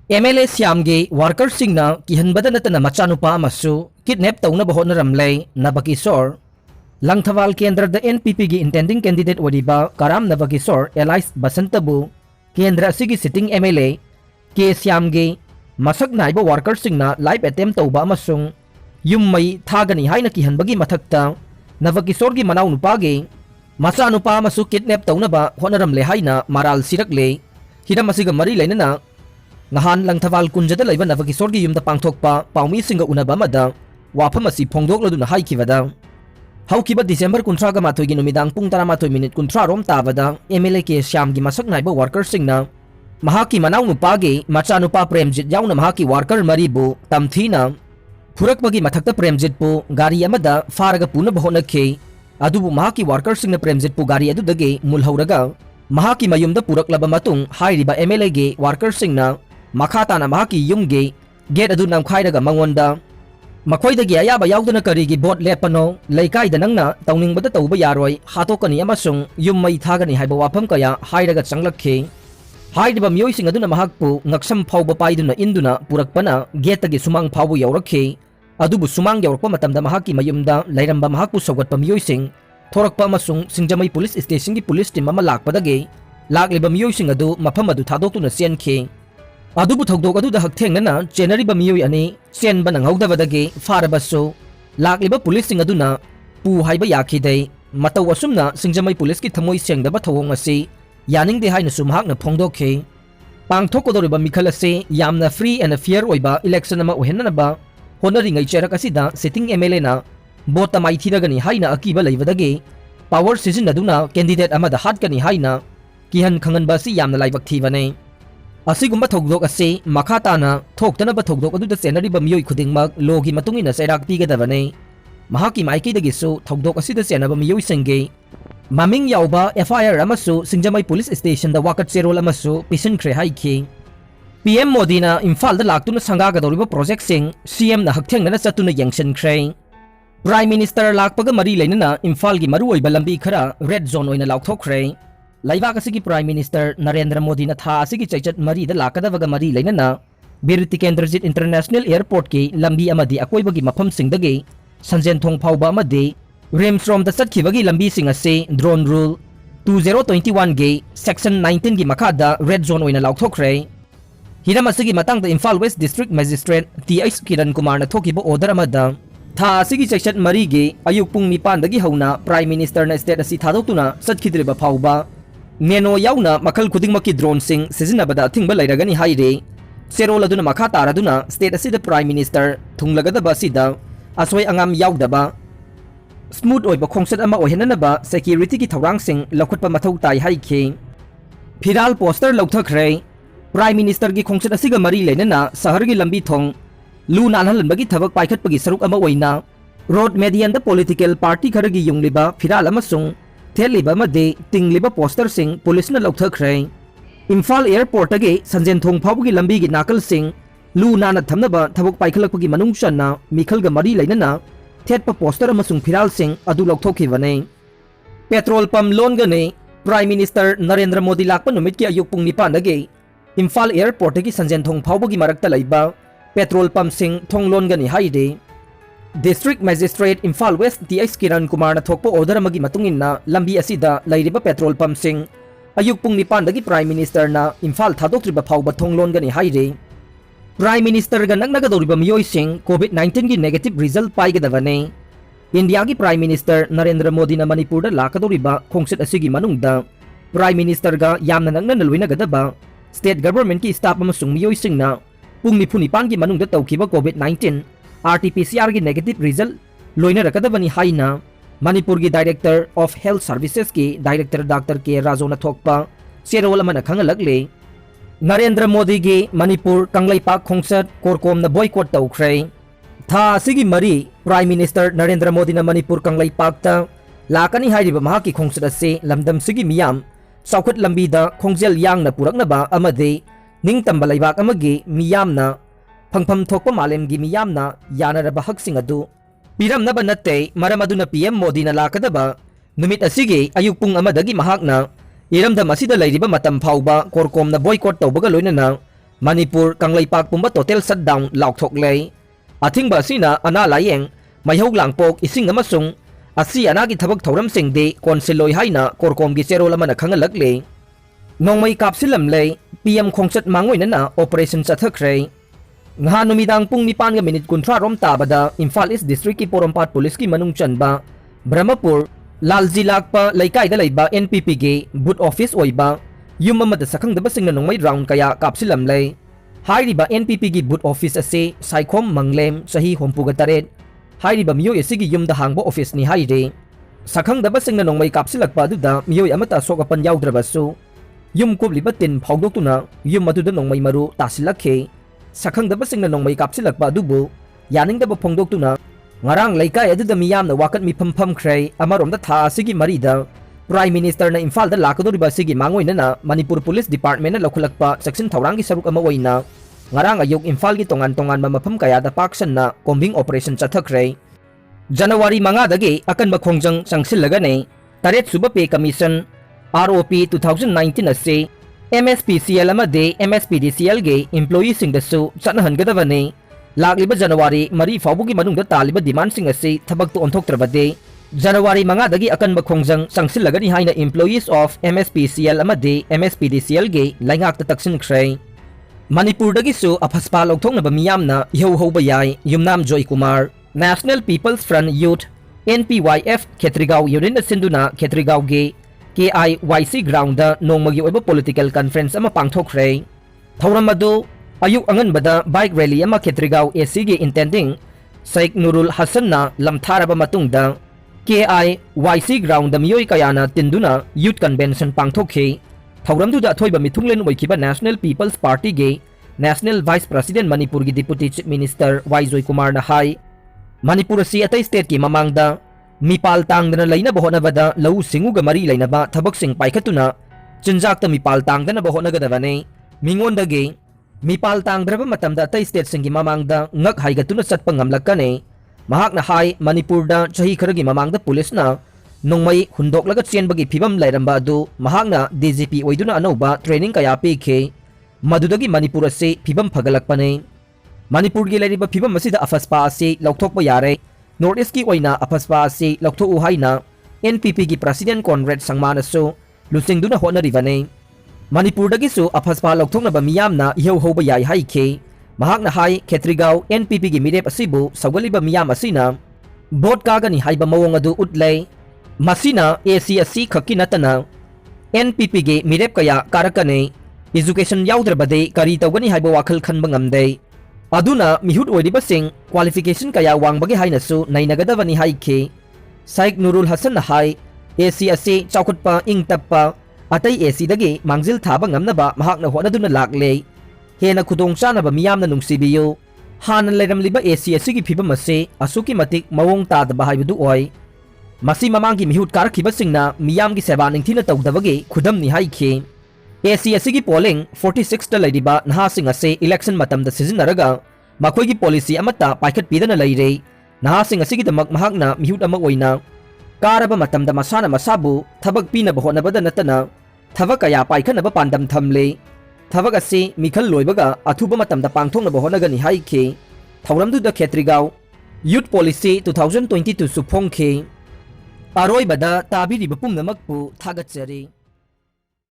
MLA Siamge worker singna kihanbada natana machanupa amasu kidnap taunaba hotnaramlay Nabakisor Langthawal Kendra the NPP gi intending candidate wadiba Karam Nabakisor Elias Basantabu Kendra sigi sitting MLA K Siamge masak naiba worker singna live attempt tauba amasung yummai thagani haina kihanbagi mathakta Nabakisor gi manaw nupage machanupa amasu kidnap taunaba hotnaramle haina maral sirakle hidam asiga mari lainana Ngahan Langthawal kunjada laiba Nabakisor gi yumda pangthokpa paumi singa unaba mada wafam asi phongdokladuna haikibada haukiba December 18 gi numidang pung 12 minute 13 rom tabada MLA ke Syam gi masak naiba worker singna mahaki manaw nupage machanupa Premjit yauna mahaki worker maribu tamthina phurakbagi mathakta Premjit pu gari amada faraga puna bahonakhe adubu mahaki worker singna Premjit pu gari adudage mulhauraga mahaki mayumda puraklaba matung hairiba MLA ge worker singna Makhatana mahaki yumge gate adu namkhairaga mangonda makoidagi ayaba yaudana karigi bot lepano leikaida nangna tawningbada tawba yaroi hatokani amasung yummai thagani haiba wafam kaya hairaga changlakhe hairiba mioising aduna mahakpu ngaksam phawba paiduna induna purakpana gate gi sumang phawbu yaurakhe adubu sumang yaurakpa matamda mahaki mayumda lairamba mahakpu sawgatpa mioising thorakpa amasung singjamai police station gi police team ama lakpadage lakliba mioising adu mafam adu thadoktuna senkhe adubu thogdok adu da hakthengna chenariba miyoi ani senba nanghaudabadagi farabasu lakliba police sing aduna pu haiba yakhidei mataw asumna singjamai police ki thamoi sengdaba thawong asi yaningde haina sumhakna phongdokhe pangthokodoriba mikhal ase yamna free and fair oiba election ama ohenanaba honaringai cherak asida sitting MLA na bota mai thiragani haina akiba leibadagi power season aduna candidate amada hatkani haina kihan khanganba si yamna laibak thibane asigumba thogdok ase makhatana thoktanaba thogdok aduda senariba miyoi khudingmak logi matungina sairak pigadabane mahaki maikidagi su thogdok asida senaba miyoi senge maming yauba FIR amasu singjamai police station da wakat serol amasu pisinkhre haiki PM Modi na Imphal da laktuna sangagadoriba project sing CM na hakthengna chatuna yengsankhre Prime Minister lakpaga mari leinana Imphal gi maru oiba lambi khara red zone oina laukthokre Laibak asigi Prime Minister Narendra Modi na tha asigi chaichat mari da lakadawaga mari lainana Birti Kendrajit International Airport ki lambi amadi akoibagi mafam singdagi sanjen thong phawba amadi rimstrom da chatkibagi lambi sing ase drone rule 2021 ge section 19 gi makhada red zone oina laukthokre hiram asigi matang da Imphal West District Magistrate TH Kiran Kumar na thokiba order amada tha asigi chaichat mari ge ayuk pung 9 dagi hauna Prime Minister na state asi thadotuna chatkidriba phawba Neno yauna makal khudingmaki drone sing sizinabada thingba lairagani haire serol aduna makha taraduna state asida Prime Minister thunglagadaba sida asoi angam yaudaba smooth oiba khongchat ama ohenanaba security ki thorang sing lakhutpa mathau tai haike phiral poster laukthakre Prime Minister gi khongchat asiga mari leinana sahar gi lambi thong lu nanhalanbagi thabak paikhatpagi saruk ama oina road median da political party kharagi yungliba phiral amasung Teliba made tingliba poster sing police na laukthakre Imphal airport age sanjen thong phawgi lambi gi nakal sing lu nana thamnaba thabok paikhalakpagi manung channa mikhalga mari lainana thetpa poster amasung phiral sing adu laukthokibane petrol pump loan gane Prime Minister Narendra Modi lakpa numit ki ayuk pung 9 age Imphal airport age sanjen thong phawgi marakta laiba petrol pump sing thong loan gani haide District Magistrate Imphal West TH Kiran Kumar na thokpo order amagi matungin na lambi asida lairiba petrol pump sing ayuk pung 9 dagi Prime Minister na Imphal thadoktriba phawba thonglon gani haire Prime Minister ga nagnagadoriba miyoi sing COVID-19 gi negative result paigadavane India gi Prime Minister Narendra Modi na Manipur da lakadoriba khongchat asigi manungda Prime Minister ga yamna nangna nalwinagadaba state government ki staff amasung miyoi sing na pung 9 gi manungda tawkiba COVID-19 RT-PCR की negative result लोइना रकदबनी हाइना Manipur की Director of Health Services की Director Dr. K. Rajona थोकपा सेरोल मन खंगलगले नरेंद्र मोदी की मणिपुर कंगलैपाक खोंगचट कोरकोम न boycott तौख्रे था सिगी मरी Prime Minister Narendra Modi न मणिपुर कंगलैपाक ता लाकनी हाइरिबा महाकी खोंगचट असे लमदम सिगी मियाम साउखट लंबीदा खोंगजेल यांगना पुरकनबा अमदे निंगतंबा लैबाक अमगी मियामना फंगफम थोकपा मालेम गी मियामना यानरबा हकसिंग अदु पिरमनबा नत्ते मरम अदुना PM मोदी ना लाकदबा नुमित असिगे अयुक पुंग अमदगी महाकना इरमदम असिदा लैरिबा मतम फाउबा कोरकोमना boycott तौबगा लोइनना Manipur Kanglaipak pumba total shutdown laukthokle athingba asina ana layeng maihau langpok ising amasung asi anagi thabak thoramsingdi konsiloi haina korkomgi cherol amana khangalakle Nongmei Kapsillamle PM Khongchat Mangoinana Operation Chathakhre nga numidang pung 9:30 rom tabada Imphal East District ki Porompat Police ki manung chanba Brahmapur Laljilakpa Laikaida Laiba NPP ge boot office oiba yum amada sakhangdaba singna nongmai round kaya Kapsillamle hairiba NPP gi boot office ase Saikhom Manglem sahi hompuga taret hairiba miyoi asigi yumda hangba office ni haire sakhangdaba singna nongmai kapsilakpa aduda miyoi amata sokapan yaudраbasu yum kubliba tin phawdoktuna yum aduda nongmai maru tasilakhe sakhangdaba singna nongmai kapsilakpa adubu yaningdaba phongdoktuna ngarang laikai aduda miyamna wakat mifampham khrai amaromda tha asigi marida Prime Minister na Imphal da lakadoriba sigi Mangoinana Manipur Police Department na lakhulakpa section thawrang gi saruk ama oina ngarang ayok Imphal gi tongan mafam kaya da paksan na combing operation Chathakhre January 5 dagi akan makhongjang sangsillaga ne taret suba pay commission ROP 2019 ase MSPCL amade MSPDCL ge employee sing da su chanahan gadabane lakliba January 3 fawbugi manungda taliba demand sing ase thabak to onthoktrabade January 5 dagi akan makhongjang sangsilagani haina employees of MSPCL amade MSPDCL ge laingak ta taksin khrai Manipur dagi su aphaspa lokthoknaba miyamna ihau bayai yumnam Joy Kumar National People's Front Youth NPYF Khetrigao Union Sinduna Khetrigao ge KIYC ground da nongmagi oiba political conference ama pangthokkhre thauram adu ayuk anganbada bike rally ama Khetrigao AC ge intending Sheikh Nurul Hasan na lamtharaba matungda KIYC ground da miyoi kayana tinduna youth convention pangthokhe thauramduda thoiba mithunglen oikiba National People's Party ge National Vice President Manipur gi Deputy Chief Minister Joy Kumar na hai Manipur si atay state ki mamangda mipal tangdana laina bahonabada lau singuga mari lainaba thabak sing paikhatuna chinjakta mipal tangdana bahonagadabane mingonda ge mipal tangdraba matamda atay state singi mamangda ngak haigatuna satpa ngamlakkane mahakna hai Manipur da chahi kharagi mamangda police na nongmai hundoklaga chenbagi phibam lairamba adu mahakna DGP oiduna anauba training kaya pekhe madudagi Manipur ase phibam phagalakpane Manipur gi lairiba phibam asida afaspa ase laukthokpa yare North East ki oina afaspa ase laukthoku haina NPP gi President Conrad Sangman aso lusingduna honaribane Manipur dagi su afaspa laukthoknaba miyamna ihau hoba yai haikhe mahakna hai Khetrigao NPP gi mirep asibu sawgaliba miyam asina vote kagani haiba mawong adu utlei masina ACSC khakki natana NPP gi mirep kaya karakane education yaudrabade kari tawgani haiba wakhal khanba ngamdei aduna mihut oidiba sing qualification kaya wangbagi hainasu nainagadabani haikhe Sheikh Nurul Hasan na hai ACSC chawkhutpa ingtappa atai AC dagi mangjil thaba ngamnaba mahakna honaduna lakle hena khudong chanaba miyamna nungsibiyu hana leiramliba ACSC gi phibam ase asuki matik mawong tadaba haibudu oi masi mamangi mihut karakhiba singna miyamgi seba ningthina tawdabagi khudamni haikhe ACSC gi polling 46 ta laidiba nahasing ase election matamda sizinaraga makhoi gi policy amata paikhat pidana laire nahasing asigi damak mahakna mihut ama oina karaba matamda masana masabu thabak pina bahonabada natana thabak kaya paikhanaba pandam thamle thabak ase mikhal loibaga athuba matamda pangthongna bahonagani haikhe thauramduda Khetrigao youth policy 2022 suphongkhe aroibada tabiriba pumnamakpu thagatsari